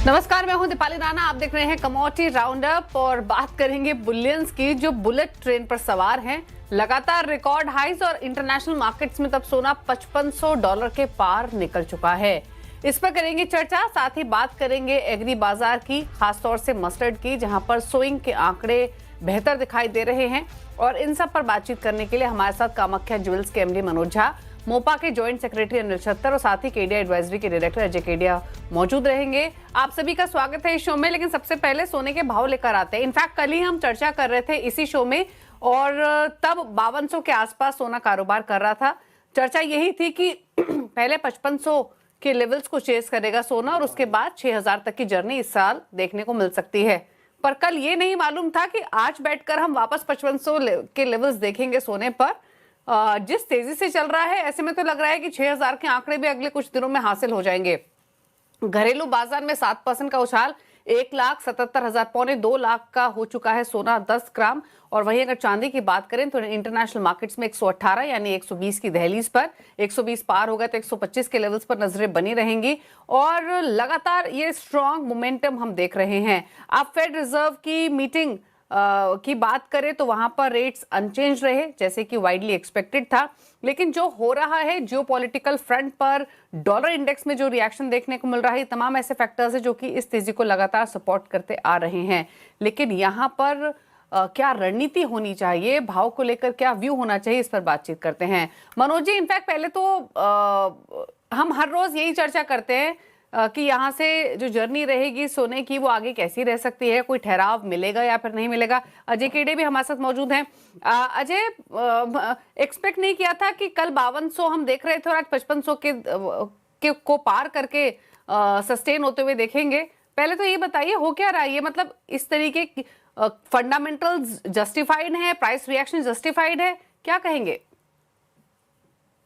नमस्कार, मैं हूं दीपाली राणा। आप देख रहे हैं कमोडिटी राउंडअप और बात करेंगे बुलियंस की जो बुलेट ट्रेन पर सवार हैं। लगातार रिकॉर्ड हाइज और इंटरनेशनल मार्केट्स में तब सोना $5500 के पार निकल चुका है। इस पर करेंगे चर्चा, साथ ही बात करेंगे एग्री बाजार की, खासतौर से मस्टर्ड की, जहां पर सोइंग के आंकड़े बेहतर दिखाई दे रहे हैं। और इन सब पर बातचीत करने के लिए हमारे साथ कामाख्या ज्वेल्स के एमडी मनोज झा, मोपा के जॉइंट सेक्रेटरी अनिल छत्तर और साथ ही केडिया एडवाइजरी के डायरेक्टर अजय केडिया मौजूद रहेंगे। आप सभी का स्वागत है इस शो में। लेकिन सबसे पहले सोने के भाव लेकर आते हैं। इनफैक्ट कल ही हम चर्चा कर रहे थे इसी शो में और तब 5200 के आसपास सोना कारोबार कर रहा था। चर्चा यही थी कि पहले 5500 के लेवल्स को चेस करेगा सोना और उसके बाद 6000 तक की जर्नी इस साल देखने को मिल सकती है। पर कल ये नहीं मालूम था कि आज बैठकर हम वापस 5500 के लेवल्स देखेंगे सोने पर। जिस तेजी से चल रहा है ऐसे में तो लग रहा है कि 6000 के आंकड़े भी अगले कुछ दिनों में हासिल हो जाएंगे। घरेलू बाजार में 7% का उछाल, 1,77,000 पौने 2 लाख का हो चुका है सोना 10 ग्राम। और वहीं अगर चांदी की बात करें तो इंटरनेशनल मार्केट्स में 118 यानी 120 की दहलीज पर, 120 पार होगा तो 125 के लेवल्स पर नजरें बनी रहेंगी। और लगातार ये स्ट्रॉन्ग मोमेंटम हम देख रहे हैं। आप फेड रिजर्व की मीटिंग की बात करें तो वहां पर रेट्स अनचेंज रहे जैसे कि वाइडली एक्सपेक्टेड था। लेकिन जो हो रहा है जियोपॉलिटिकल फ्रंट पर, डॉलर इंडेक्स में जो रिएक्शन देखने को मिल रहा है, तमाम ऐसे फैक्टर्स है जो कि इस तेजी को लगातार सपोर्ट करते आ रहे हैं। लेकिन यहाँ पर क्या रणनीति होनी चाहिए, भाव को लेकर क्या व्यू होना चाहिए, इस पर बातचीत करते हैं। मनोज जी, इनफैक्ट पहले तो हम हर रोज यही चर्चा करते हैं कि यहाँ से जो जर्नी रहेगी सोने की वो आगे कैसी रह सकती है, कोई ठहराव मिलेगा या फिर नहीं मिलेगा। अजय केडे भी हमारे साथ मौजूद हैं। अजय, एक्सपेक्ट नहीं किया था कि कल 5200 हम देख रहे थे और आज 5500 को पार करके सस्टेन होते हुए देखेंगे। पहले तो ये बताइए हो क्या रहा है ये, मतलब इस तरीके की फंडामेंटल्स जस्टिफाइड है, प्राइस रिएक्शन जस्टिफाइड है, क्या कहेंगे?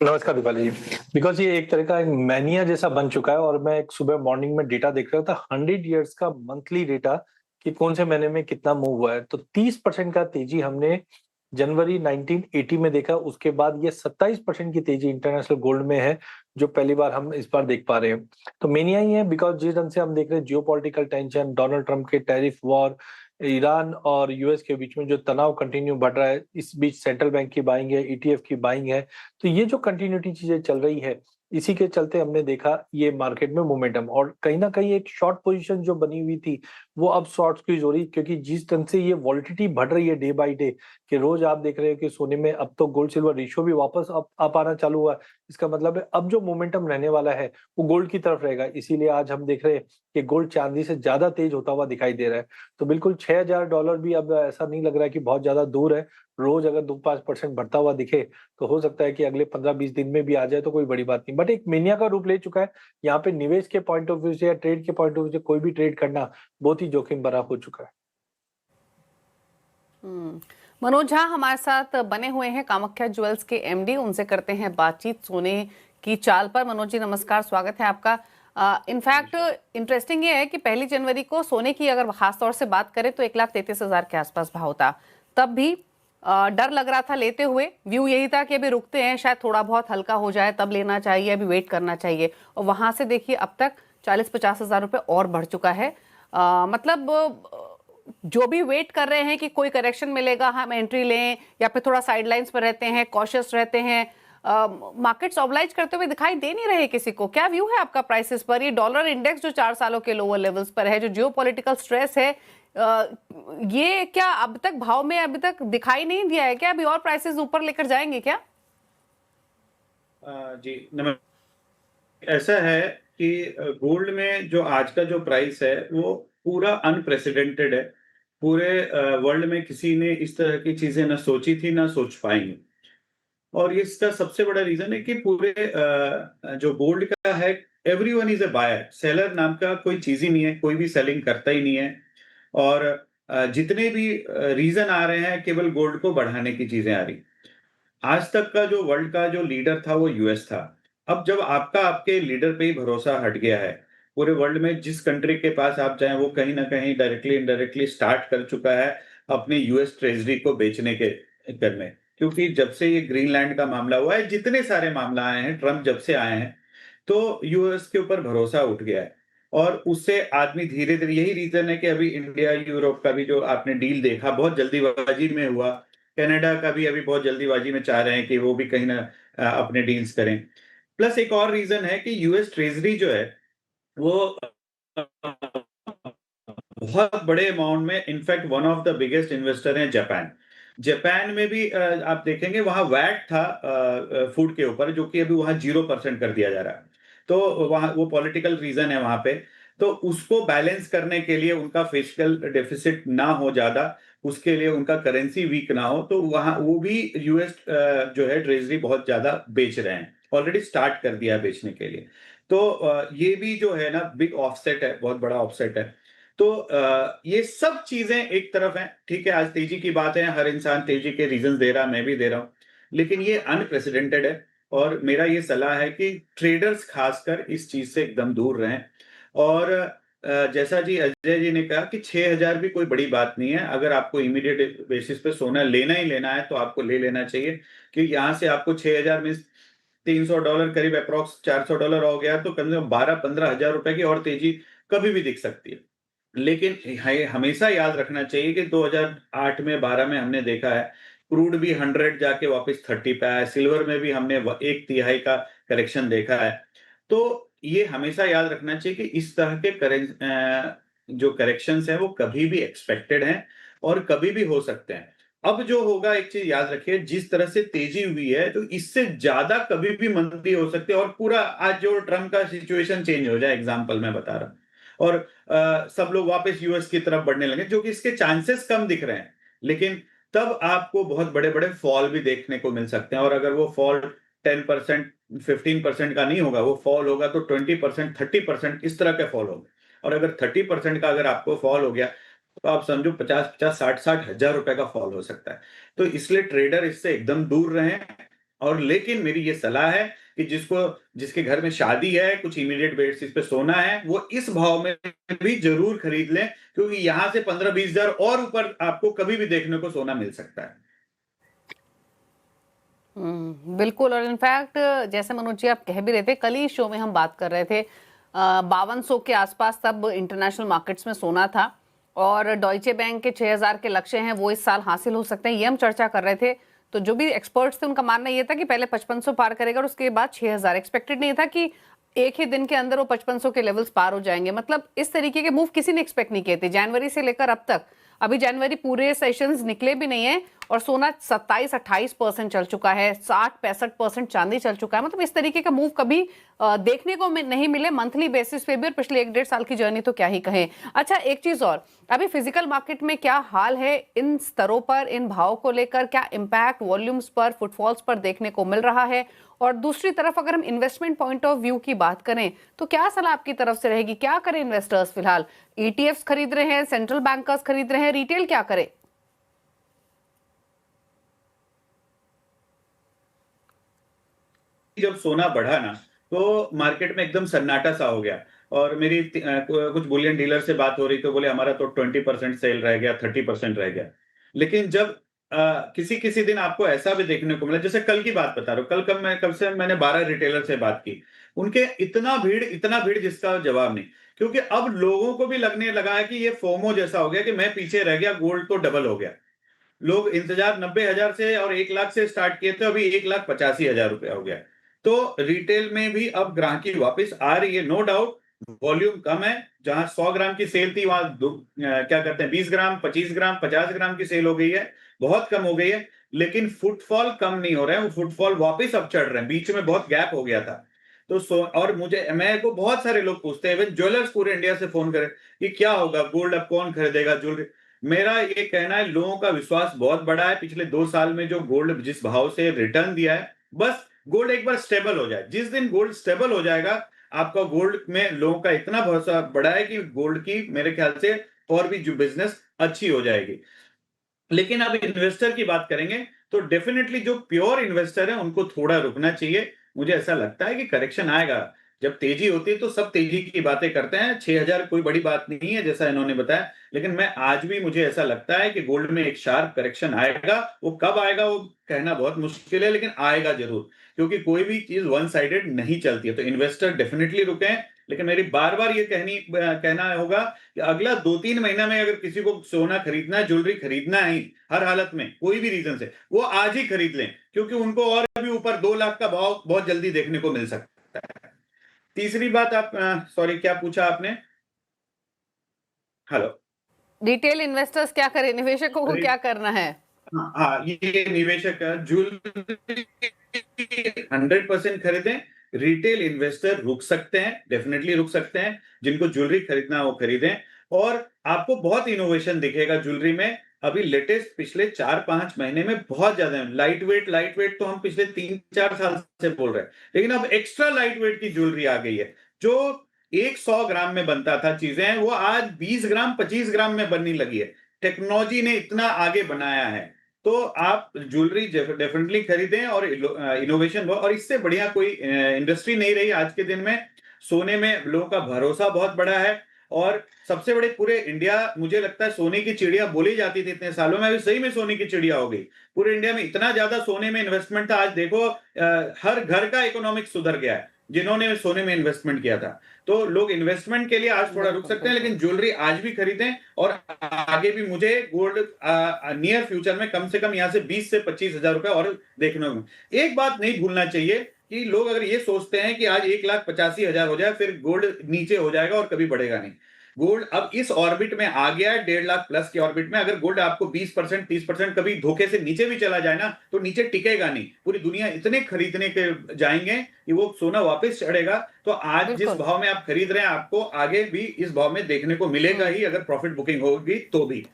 नमस्कार दीपाली जी। बिकॉज ये एक तरह का मैनिया जैसा बन चुका है और मैं एक सुबह मॉर्निंग में डेटा देख रहा था 100 ईयर्स का मंथली डेटा कि कौन से महीने में कितना मूव हुआ है। तो 30% का तेजी हमने जनवरी 1980 में देखा। उसके बाद ये 27% की तेजी इंटरनेशनल गोल्ड में है जो पहली बार हम इस बार देख पा रहे हैं। तो मेनिया ही है बिकॉज जिस ढंग से हम देख रहे हैं जियोपॉलिटिकल टेंशन, डोनाल्ड ट्रंप के टैरिफ वॉर, ईरान और यूएस के बीच में जो तनाव कंटिन्यू बढ़ रहा है, इस बीच सेंट्रल बैंक की बाइंग है, ईटीएफ की बाइंग है। तो ये जो कंटिन्यूटी चीजें चल रही है इसी के चलते हमने देखा ये मार्केट में मोमेंटम। और कहीं ना कहीं एक शॉर्ट पोजीशन जो बनी हुई थी वो अब शॉर्ट स्क्वीज हो रही, क्योंकि जिस ढंग से ये वॉलिटिलिटी बढ़ रही है डे बाय डे, कि रोज आप देख रहे हैं कि सोने में अब तो गोल्ड सिल्वर रेशियो भी वापस अब आना चालू हुआ। इसका मतलब है अब जो मोमेंटम रहने वाला है वो गोल्ड की तरफ रहेगा। इसीलिए आज हम देख रहे हैं कि गोल्ड चांदी से ज्यादा तेज होता हुआ दिखाई दे रहा है। तो बिल्कुल $6000 भी अब ऐसा नहीं लग रहा है कि बहुत ज्यादा दूर है। रोज अगर 2-5% बढ़ता हुआ दिखे तो हो सकता है कि अगले 15-20 दिन में भी आ जाए तो कोई बड़ी बात नहीं। बट एक मेनिया का रूप ले चुका है। यहाँ पे निवेश के पॉइंट ऑफ व्यू से या ट्रेड के पॉइंट ऑफ व्यू से कोई भी ट्रेड करना बहुत ही जोखिम भरा हो चुका है। मनोज झा हमारे साथ बने हुए हैं, कामाख्या ज्वेल्स के एमडी, उनसे करते हैं बातचीत सोने की चाल पर। मनोज जी नमस्कार, स्वागत है आपका। इनफैक्ट इंटरेस्टिंग ये है कि 1 जनवरी को सोने की अगर खासतौर से बात करें तो 1,33,000 के आसपास भाव था। तब भी डर लग रहा था लेते हुए, व्यू यही था कि अभी रुकते हैं, शायद थोड़ा बहुत हल्का हो जाए तब लेना चाहिए, अभी वेट करना चाहिए। और वहां से देखिए अब तक 40-50 हजार रुपये और बढ़ चुका है। मतलब जो भी वेट कर रहे हैं कि कोई करेक्शन मिलेगा हम एंट्री लें या फिर थोड़ा साइडलाइंस पर रहते हैं, कॉशियस रहते हैं, मार्केट्स ऑब्लाइज करते हुए दिखाई दे नहीं रहे किसी को। क्या व्यू है आपका प्राइसेस पर? ये डॉलर इंडेक्स जो 4 सालों के लोअर लेवल्स पर है, जो जियोपॉलिटिकल स्ट्रेस है, ये क्या अब तक भाव में अभी तक दिखाई नहीं दिया है क्या? अभी और प्राइसेस ऊपर लेकर जाएंगे क्या? जी ऐसा है कि गोल्ड में जो आज का जो प्राइस है वो पूरा अनप्रेसिडेंटेड है। पूरे वर्ल्ड में किसी ने इस तरह की चीजें ना सोची थी ना सोच पाएंगे। और ये इसका सबसे बड़ा रीजन है कि पूरे जो गोल्ड का है, everyone is a buyer, seller नाम का कोई चीज ही नहीं है, कोई भी सेलिंग करता ही नहीं है। और जितने भी रीजन आ रहे हैं केवल गोल्ड को बढ़ाने की चीजें आ रही। आज तक का जो वर्ल्ड का जो लीडर था वो यूएस था। अब जब आपका आपके लीडर पे ही भरोसा हट गया है, पूरे वर्ल्ड में जिस कंट्री के पास आप जाएं वो कहीं ना कहीं डायरेक्टली इनडायरेक्टली स्टार्ट कर चुका है अपने यूएस ट्रेजरी को बेचने के करने। क्योंकि जब से ये ग्रीनलैंड का मामला हुआ है, जितने सारे मामला आए हैं, ट्रम्प जब से आए हैं, तो यूएस के ऊपर भरोसा उठ गया है। और उससे आदमी धीरे धीरे, यही रीजन है कि अभी इंडिया यूरोप का भी जो आपने डील देखा बहुत जल्दीबाजी में हुआ, कनाडा का भी अभी बहुत जल्दीबाजी में चाह रहे हैं कि वो भी कहीं ना अपने डील्स करें। प्लस एक और रीजन है कि यूएस ट्रेजरी जो है वो बहुत बड़े अमाउंट में, in fact one of the biggest investor है जापान। जापान में भी आप देखेंगे वहां वैट था फूड के ऊपर, जो कि अभी वहां 0% कर दिया जा रहा है। तो वहां वो पॉलिटिकल रीजन है वहां पे। तो उसको बैलेंस करने के लिए, उनका फिस्कल डेफिसिट ना हो ज्यादा, उसके लिए उनका करेंसी वीक ना हो, तो वहां वो भी यूएस जो है ट्रेजरी बहुत ज्यादा बेच रहे हैं, ऑलरेडी स्टार्ट कर दिया बेचने के लिए। तो ये भी जो है ना बिग ऑफसेट है, बहुत बड़ा ऑफसेट है। तो ये सब चीजें एक तरफ हैं, ठीक है, आज तेजी की बात है, हर इंसान तेजी के रीजन दे रहा, मैं भी दे रहा हूं, लेकिन ये अनप्रेसिडेंटेड है। और मेरा ये सलाह है कि ट्रेडर्स खासकर इस चीज से एकदम दूर रहें। और जैसा जी अजय जी ने कहा कि 6,000 भी कोई बड़ी बात नहीं है। अगर आपको इमीडिएट बेसिस पे सोना लेना ही लेना है तो आपको ले लेना चाहिए, कि यहाँ से आपको 6,000 में $300 करीब अप्रोक्स $400 हो गया, तो कम से कम 12-15 हजार रुपए की और तेजी कभी भी दिख सकती है। लेकिन हमेशा याद रखना चाहिए कि 2008 में 12 में हमने देखा है, क्रूड भी 100 जाके वापस 30 पे आया, सिल्वर में भी हमने एक तिहाई का करेक्शन देखा है। तो ये हमेशा याद रखना चाहिए कि इस तरह के जो करेक्शंस हैं वो कभी भी एक्सपेक्टेड हैं और कभी भी हो सकते हैं। अब जो होगा, एक चीज याद रखिए, जिस तरह से तेजी हुई है तो इससे ज्यादा कभी भी मंदी हो सकती है, और पूरा आज जो ट्रम्प का सिचुएशन चेंज हो जाए, एग्जाम्पल मैं बता रहा हूं, और सब लोग वापस यूएस की तरफ बढ़ने लगे, जो कि इसके चांसेस कम दिख रहे हैं, लेकिन तब आपको बहुत बड़े बड़े फॉल भी देखने को मिल सकते हैं। और अगर वो फॉल 10%, 15% का नहीं होगा, वो फॉल होगा तो 20%, 30%, इस तरह के फॉल होंगे। और अगर 30% का अगर आपको फॉल हो गया, तो आप समझो 50-50, 60-60 हजार रुपए का फॉल हो सकता है। तो इसलिए ट्रेडर इससे एकदम दूर रहें। और लेकिन मेरी ये सलाह है कि जिसके घर में शादी है, कुछ इमीडिएट बेसिस पे सोना है, वो इस भाव में भी जरूर खरीद लें, क्योंकि यहां से 15-20 हजार और ऊपर आपको कभी भी देखने को सोना मिल सकता है। बिल्कुल। और इनफैक्ट जैसे मनोज जी आप कह भी रहे थे, कल ही शो में हम बात कर रहे थे, 5200 के आसपास तब इंटरनेशनल मार्केट्स में सोना था, और डॉइचे बैंक के 6,000 के लक्ष्य हैं वो इस साल हासिल हो सकते हैं, ये हम चर्चा कर रहे थे। तो जो भी एक्सपर्ट्स थे उनका मानना ये था कि पहले 5500 पार करेगा और उसके बाद 6,000। एक्सपेक्टेड नहीं था कि एक ही दिन के अंदर वो 5500 के लेवल्स पार हो जाएंगे। मतलब इस तरीके के मूव किसी ने एक्सपेक्ट नहीं किए थे जनवरी से लेकर अब तक। अभी जनवरी पूरे सेशंस निकले भी नहीं है और सोना 27-28% चल चुका है, 60-65% चांदी चल चुका है। मतलब इस तरीके का मूव कभी देखने को नहीं मिले मंथली बेसिस पे भी, और पिछले 1-1.5 साल की जर्नी तो क्या ही कहें। अच्छा, एक चीज और, अभी फिजिकल मार्केट में क्या हाल है इन स्तरों पर, इन भाव को लेकर क्या इंपैक्ट वॉल्यूम्स पर, फुटफॉल्स पर देखने को मिल रहा है? और दूसरी तरफ अगर हम इन्वेस्टमेंट पॉइंट ऑफ व्यू की बात करें तो क्या सलाह आपकी तरफ से रहेगी? क्या करें इन्वेस्टर्स? फिलहाल ईटीएफ्स खरीद रहे हैं, सेंट्रल बैंकर्स खरीद रहे हैं, रिटेल क्या करे? जब सोना बढ़ा ना, तो मार्केट में एकदम सन्नाटा सा हो गया। और मेरी कुछ बुलियन डीलर से बात हो रही, तो बोले हमारा तो 20% सेल रह गया, 30% रह गया। लेकिन जब किसी किसी दिन आपको ऐसा भी देखने को मिला, जैसे कल की बात बता रहा हूँ, कल से मैंने 12 रिटेलर से बात की, उनके इतना भीड़ जिसका जवाब नहीं। क्योंकि अब लोगों को भी लगने लगा है कि ये फोमो जैसा हो गया कि मैं पीछे रह गया, गोल्ड तो डबल हो गया। लोग इंतजार 90,000 से और 1 लाख से स्टार्ट किए थे, अभी 1,85,000 रुपया हो गया। तो रिटेल में भी अब ग्राहकी वापस आ रही है, नो डाउट। वॉल्यूम कम है, जहां 100 ग्राम की सेल थी वहां क्या कहते हैं 20 ग्राम, 25 ग्राम, 50 ग्राम की सेल हो गई है, बहुत कम हो गई है। लेकिन फुटफॉल कम नहीं हो रहे हैं, वो फुटफॉल वापस अब चढ़ रहे हैं, बीच में बहुत गैप हो गया था। तो और मैं को बहुत सारे लोग पूछते हैं, इवन ज्वेलर्स पूरे इंडिया से फोन करें कि क्या होगा, गोल्ड अब कौन खरीदेगा, ज्वेलरी। मेरा ये कहना है, लोगों का विश्वास बहुत बड़ा है पिछले 2 साल में, जो गोल्ड जिस भाव से रिटर्न दिया है। बस गोल्ड एक बार स्टेबल हो जाए, जिस दिन गोल्ड स्टेबल हो जाएगा, आपका गोल्ड में लोगों का इतना भरोसा बड़ा है कि गोल्ड की मेरे ख्याल से और भी जो बिजनेस अच्छी हो जाएगी। लेकिन अब इन्वेस्टर की बात करेंगे तो डेफिनेटली जो प्योर इन्वेस्टर है उनको थोड़ा रुकना चाहिए। मुझे ऐसा लगता है कि करेक्शन आएगा, जब तेजी होती है तो सब तेजी की बातें करते हैं, 6,000 कोई बड़ी बात नहीं है जैसा इन्होंने बताया। लेकिन मैं आज भी मुझे ऐसा लगता है कि गोल्ड में एक शार्प करेक्शन आएगा। वो कब आएगा वो कहना बहुत मुश्किल है, लेकिन आएगा जरूर, क्योंकि कोई भी चीज वन साइडेड नहीं चलती है। तो इन्वेस्टर डेफिनेटली रुके, लेकिन मेरी बार बार ये कहना होगा कि अगला 2-3 महीना में अगर किसी को सोना खरीदना है, ज्वेलरी खरीदना है हर हालत में, कोई भी रीजन से, वो आज ही खरीद लें, क्योंकि उनको और भी ऊपर 2 लाख का भाव बहुत जल्दी देखने को मिल सकता है। तीसरी बात आप सॉरी क्या पूछा आपने? हेलो। रिटेल इन्वेस्टर्स क्या करें, निवेशकों को क्या करना है? हाँ, ये निवेशक ज्वेलरी 100% खरीदें। रिटेल इन्वेस्टर रुक सकते हैं, डेफिनेटली रुक सकते हैं। जिनको ज्वेलरी खरीदना है वो खरीदें, और आपको बहुत इनोवेशन दिखेगा ज्वेलरी में। अभी लेटेस्ट पिछले 4-5 महीने में बहुत ज्यादा है। लाइट वेट तो हम पिछले 3-4 साल से बोल रहे हैं, लेकिन अब एक्स्ट्रा लाइट वेट की ज्वेलरी आ गई है। जो 100 ग्राम में बनता था चीजें, वो आज 20 ग्राम 25 ग्राम में बनने लगी है। टेक्नोलॉजी ने इतना आगे बनाया है, तो आप ज्वेलरी डेफिनेटली खरीदें और इनोवेशन हो। और इससे बढ़िया कोई इंडस्ट्री नहीं रही आज के दिन में। सोने में लोगों का भरोसा बहुत बड़ा है, और सबसे बड़े पूरे इंडिया, मुझे लगता है सोने की चिड़िया बोली जाती थी इतने सालों में, अभी सही में सोने की चिड़िया हो गई। पूरे इंडिया में इतना ज्यादा सोने में इन्वेस्टमेंट था, आज देखो हर घर का इकोनॉमिक सुधर गया है जिन्होंने सोने में इन्वेस्टमेंट किया था। तो लोग इन्वेस्टमेंट के लिए आज थोड़ा रुक सकते हैं, लेकिन ज्वेलरी आज भी खरीदें। और आगे भी मुझे गोल्ड नियर फ्यूचर में कम से कम यहाँ से 20 से 25 हजार रुपए और देखने को। एक बात नहीं भूलना चाहिए कि लोग अगर ये सोचते हैं कि आज 1,85,000 हो जाए फिर गोल्ड नीचे हो जाएगा और कभी बढ़ेगा नहीं। गोल्ड अब इस ऑर्बिट में आ गया है, 1.5 लाख प्लस के ऑर्बिट में। अगर गोल्ड आपको 20% 30% कभी धोखे से नीचे भी चला जाए ना, तो नीचे टिकेगा नहीं। पूरी दुनिया इतने खरीदने के जाएंगे कि वो सोना वापस चढ़ेगा। तो आज जिस भाव में आप खरीद रहे हैं, आपको आगे भी इस भाव में देखने को मिलेगा ही, अगर प्रॉफिट बुकिंग होगी तो भी।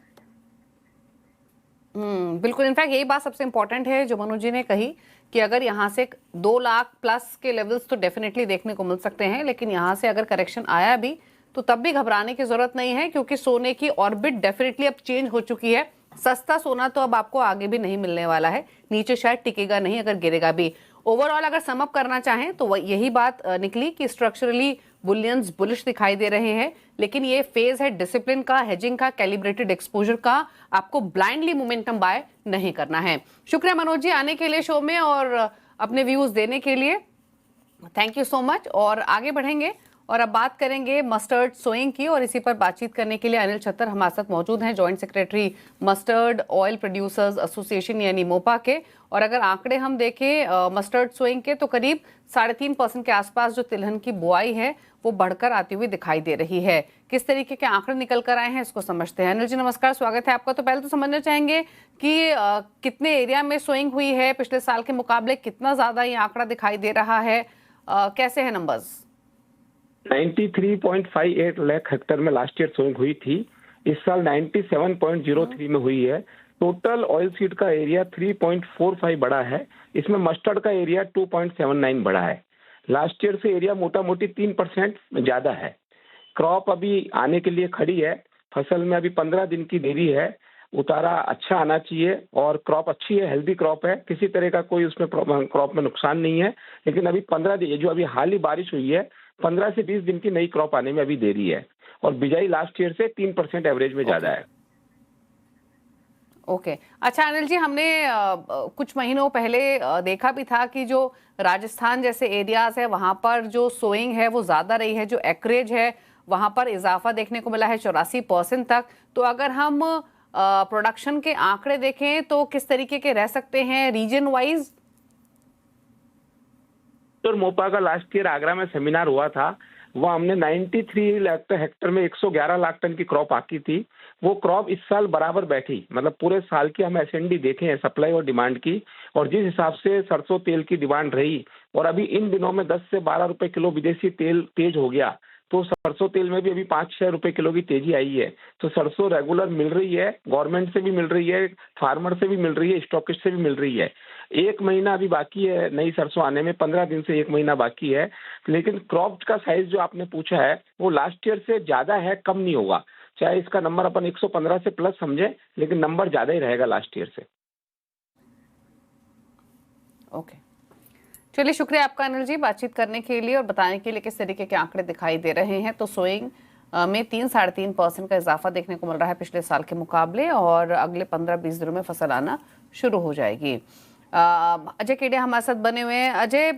बिल्कुल। इनफैक्ट यही बात सबसे इंपॉर्टेंट है जो मनोज जी ने कही कि अगर यहाँ से 2 लाख प्लस के लेवल्स तो डेफिनेटली देखने को मिल सकते हैं, लेकिन यहाँ से अगर करेक्शन आया भी तो तब भी घबराने की जरूरत नहीं है, क्योंकि सोने की ऑर्बिट डेफिनेटली अब चेंज हो चुकी है। सस्ता सोना तो अब आपको आगे भी नहीं मिलने वाला है, नीचे शायद टिकेगा नहीं, अगर गिरेगा भी। ओवरऑल अगर सम अप करना चाहें तो यही बात निकली कि स्ट्रक्चरली बुलियंस बुलिश दिखाई दे रहे हैं, लेकिन ये फेज है डिसिप्लिन का, हेजिंग का, कैलिब्रेटेड एक्सपोजर का। आपको ब्लाइंडली मोमेंटम बाय नहीं करना है। शुक्रिया मनोज जी आने के लिए शो में और अपने व्यूज देने के लिए, थैंक यू सो मच। और आगे बढ़ेंगे और अब बात करेंगे मस्टर्ड सोइंग की, और इसी पर बातचीत करने के लिए अनिल छत्तर हमारे साथ मौजूद हैं, joint secretary mustard oil producers association यानी मोपा के। और अगर आंकड़े हम देखें मस्टर्ड सोइंग के, तो करीब 3.5% के आसपास जो तिलहन की बुआई है वो बढ़कर आती हुई दिखाई दे रही है। किस तरीके के आंकड़े निकल कर आए हैं इसको समझते हैं। अनिल जी नमस्कार, स्वागत है आपका। तो पहले तो समझना चाहेंगे कि कितने एरिया में सोइंग हुई है, पिछले साल के मुकाबले कितना ज्यादा ये आंकड़ा दिखाई दे रहा है, कैसे है नंबर्स? 93.58 लाख हेक्टेयर में लास्ट ईयर सोइंग हुई थी। इस साल 97.03 में हुई है। टोटल ऑयल सीड का एरिया 3.45 बढ़ा है, इसमें मस्टर्ड का एरिया 2.79 बढ़ा है। लास्ट ईयर से एरिया मोटा मोटी 3% ज्यादा है। क्रॉप अभी आने के लिए खड़ी है, फसल में अभी 15 दिन की देरी है। उतारा अच्छा आना चाहिए और क्रॉप अच्छी है, हेल्दी क्रॉप है, किसी तरह का कोई उसमें क्रॉप में नुकसान नहीं है। लेकिन अभी 15 दिन जो अभी हाल ही बारिश हुई है, 15 से 20 दिन की नई क्रॉप आने में अभी देरी है, और बिजाई लास्ट ईयर से 3% एवरेज में ज्यादा है। ओके अच्छा अनिल जी, हमने कुछ महीनों पहले देखा भी था कि जो राजस्थान जैसे एरियाज है वहां पर जो सोइंग है वो ज्यादा रही है, जो एक्रेज है वहां पर इजाफा देखने को मिला है 84% तक। तो अगर हम प्रोडक्शन के आंकड़े देखें तो किस तरीके के रह सकते हैं रीजन वाइज? तो मोपा का लास्ट ईयर आगरा में सेमिनार हुआ था, वो हमने 93 लाख हेक्टेयर में 111 लाख टन की क्रॉप आकी थी। वो क्रॉप इस साल बराबर बैठी, मतलब पूरे साल की हम एसएनडी देखे हैं सप्लाई और डिमांड की, और जिस हिसाब से सरसों तेल की डिमांड रही, और अभी इन दिनों में 10 से 12 रुपए किलो विदेशी तेल तेज हो गया, तो सरसों तेल में भी अभी 5-6 रुपए किलो की तेजी आई है। तो सरसों रेगुलर मिल रही है, गवर्नमेंट से भी मिल रही है, फार्मर से भी मिल रही है, स्टॉकिस्ट से भी मिल रही है। 1 महीना अभी बाकी है नई सरसों आने में, 15 दिन से 1 महीना बाकी है। लेकिन क्रॉप का साइज जो आपने पूछा है वो लास्ट ईयर से ज्यादा है, कम नहीं होगा। चाहे इसका नंबर अपन 115 से प्लस समझे, लेकिन नंबर ज्यादा ही रहेगा लास्ट ईयर से। ओके चलिए, शुक्रिया आपका अनिल जी बातचीत करने के लिए और बताने के लिए किस तरीके के आंकड़े दिखाई दे रहे हैं। तो सोइंग में 3-3.5% का इजाफा देखने को मिल रहा है पिछले साल के मुकाबले, और अगले 15-20 दिनों में फसल आना शुरू हो जाएगी। अजय केडिया हमारे साथ बने हुए हैं। अजय,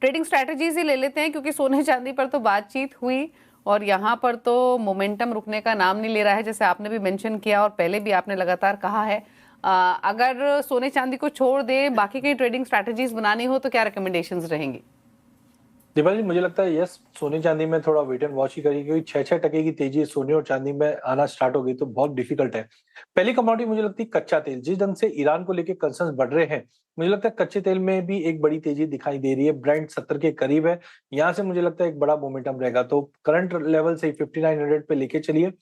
ट्रेडिंग स्ट्रैटेजीज ही ले लेते हैं, क्योंकि सोने चांदी पर तो बातचीत हुई और यहाँ पर तो मोमेंटम रुकने का नाम नहीं ले रहा है, जैसे आपने भी मेंशन किया और पहले भी आपने लगातार कहा है। अगर सोने चांदी को छोड़ दे, बाकी की ट्रेडिंग स्ट्रैटेजीज बनानी हो तो क्या रिकमेंडेशंस रहेंगी? दीपाली, मुझे लगता है यस, सोने चांदी में थोड़ा वेट एंड वॉच ही करिए, क्योंकि 6-6% की तेजी सोने और चांदी में आना स्टार्ट हो गई तो बहुत डिफिकल्ट है। पहली कमोडिटी मुझे लगती है कच्चा तेल। जिस ढंग से ईरान को लेकर कंसर्न बढ़ रहे हैं, मुझे लगता है कच्चे तेल में भी एक बड़ी तेजी दिखाई दे रही है। ब्रेंट 70 के करीब है, यहाँ से मुझे लगता है एक बड़ा मोमेंटम रहेगा। तो करंट लेवल से 5900 पे लेके चलिए,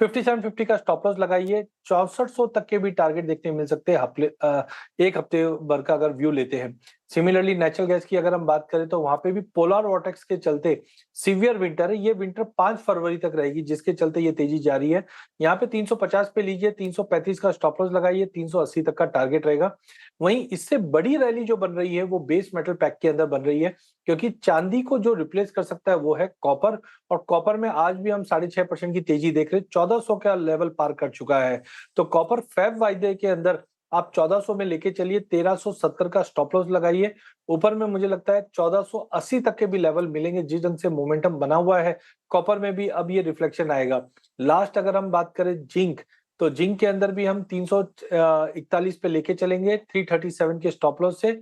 5750 का स्टॉप लॉस लगाइए। 6400 तक के भी टारगेट देखने मिल सकते हैं एक हफ्ते भर का अगर व्यू लेते हैं। सिमिलरली नेचुरल गैस की अगर हम बात करें तो वहां पे भी पोलर वॉर्टेक्स के चलते सीवियर विंटर है। ये विंटर 5 फरवरी तक रहेगी, जिसके चलते ये तेजी जारी है। यहाँ पे 350 पे लीजिए, 335 का स्टॉप लॉस लगाइए, 380 तक का टारगेट रहेगा। वहीं इससे बड़ी रैली जो बन रही है वो बेस मेटल पैक के अंदर बन रही है, क्योंकि चांदी को जो रिप्लेस कर सकता है वो है कॉपर। और कॉपर में आज भी हम 6.5% की तेजी देख रहे हैं, 1400 का लेवल पार कर चुका है। तो कॉपर फेब वायदे के अंदर आप 1400 में लेके चलिए, 1370 का स्टॉप लॉस लगाइए। ऊपर में मुझे लगता है 1480 तक के भी लेवल मिलेंगे। जिस ढंग से मोमेंटम बना हुआ है कॉपर में भी अब ये रिफ्लेक्शन आएगा। लास्ट अगर हम बात करें जिंक, तो जिंक के अंदर भी हम 341 पे लेके चलेंगे, 337 के स्टॉप लॉस से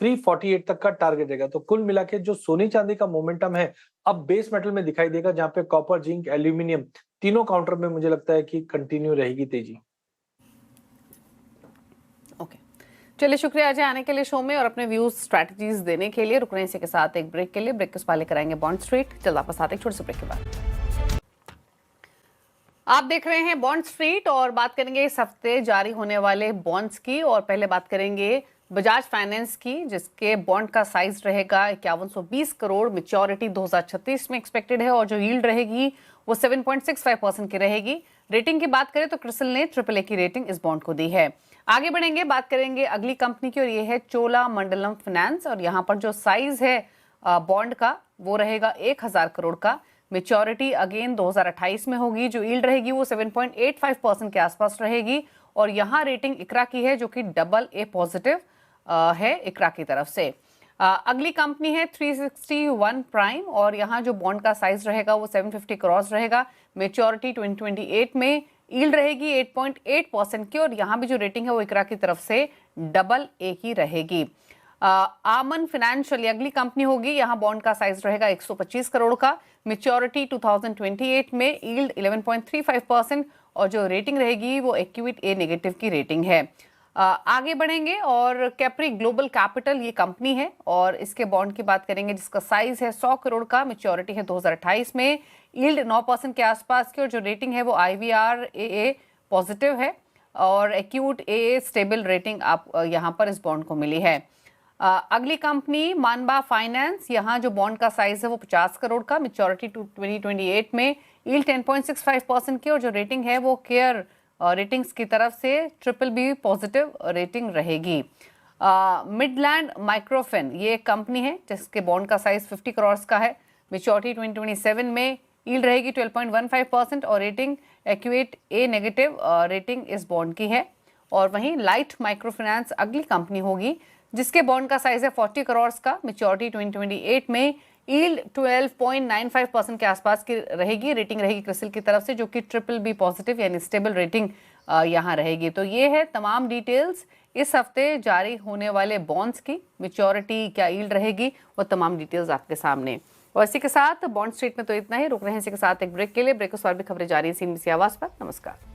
348 तक का टारगेट रहेगा। तो कुल मिला के जो सोने चांदी का मोमेंटम है अब बेस मेटल में दिखाई देगा, जहां पे कॉपर, जिंक, एल्यूमिनियम तीनों काउंटर में मुझे लगता है कि कंटिन्यू रहेगी तेजी। ओके, चलिए, शुक्रिया अजय आने के लिए शो में और अपने व्यूज स्ट्रैटेजीज देने के लिए। रुक रहे हैं इसी के साथ एक ब्रेक के लिए। ब्रेक के उस पहले कराएंगे बॉन्ड स्ट्रीट। जल्द वापस आते हैं छोटे से ब्रेक के बाद। आप देख रहे हैं बॉन्ड स्ट्रीट और बात करेंगे इस हफ्ते जारी होने वाले बॉन्ड्स की। और पहले बात करेंगे बजाज फाइनेंस की, जिसके बॉन्ड का साइज रहेगा 5120 करोड़। मैच्योरिटी 2036 में एक्सपेक्टेड है और जो यील्ड रहेगी वो 7.65% की रहेगी। रेटिंग की बात करें तो क्रिसिल ने AAA की रेटिंग इस बॉन्ड को दी है। आगे बढ़ेंगे, बात करेंगे अगली कंपनी की और ये है चोलामंडलम फाइनेंस। और यहाँ पर जो साइज है बॉन्ड का वो रहेगा 1000 करोड़ का। मैच्योरिटी अगेन 2028 में होगी। जो यील्ड रहेगी वो 7.85% के आसपास रहेगी। और यहाँ रेटिंग इकरा की है, जो कि AA पॉजिटिव है इकरा की तरफ से। अगली कंपनी है 361 प्राइम और यहाँ जो बॉन्ड का साइज रहेगा वो 750 करोड़ रहेगा। मैच्योरिटी 2028 में, यील्ड रहेगी 8.8% की और यहाँ भी जो रेटिंग है वो इकरा की तरफ से AA की रहेगी। आमन फाइनेंशियल अगली कंपनी होगी। यहाँ बॉन्ड का साइज रहेगा 125 करोड़ का। मैच्योरिटी 2028 में, यील्ड 11.35% और जो रेटिंग रहेगी वो एक्यूट A नेगेटिव की रेटिंग है। आगे बढ़ेंगे और कैप्री ग्लोबल कैपिटल ये कंपनी है और इसके बॉन्ड की बात करेंगे, जिसका साइज है 100 करोड़ का। मैच्योरिटी है 2028 में, यील्ड 9% के आसपास की और जो रेटिंग है वो IVR AA पॉजिटिव है और एक्यूट AA स्टेबल रेटिंग आप यहाँ पर इस बॉन्ड को मिली है। अगली कंपनी मानबा फाइनेंस, यहाँ जो बॉन्ड का साइज है वो 50 करोड़ का। मैच्योरिटी 2028 में, यील्ड 10.65% की और जो रेटिंग है वो केयर रेटिंग्स की तरफ से BBB पॉजिटिव रेटिंग रहेगी। मिडलैंड माइक्रोफिन ये एक कंपनी है जिसके बॉन्ड का साइज 50 करोड़ का है। मैच्योरिटी 2027 में, यील्ड रहेगी 12.15% और rating acute A negative rating इस बॉन्ड की है। और वहीं लाइट माइक्रो फाइनेंस अगली कंपनी होगी जिसके बॉन्ड का साइज है 40 करोड़ का। मैच्योरिटी 2028 में, यील्ड 12.95% के आसपास की रहेगी। रेटिंग रहेगी क्रिसिल की तरफ से, जो कि BBB पॉजिटिव यानी स्टेबल रेटिंग यहाँ रहेगी। तो ये है तमाम डिटेल्स इस हफ्ते जारी होने वाले बॉन्ड्स की। मैच्योरिटी क्या यील्ड रहेगी वो तमाम डिटेल्स आपके सामने। और इसी के साथ बॉन्ड स्ट्रीट में तो इतना ही। रुक रहे हैं इसी के साथ एक ब्रेक के लिए। ब्रेक के बाद भी खबरें जारी हैं CNBC आवाज पर। नमस्कार।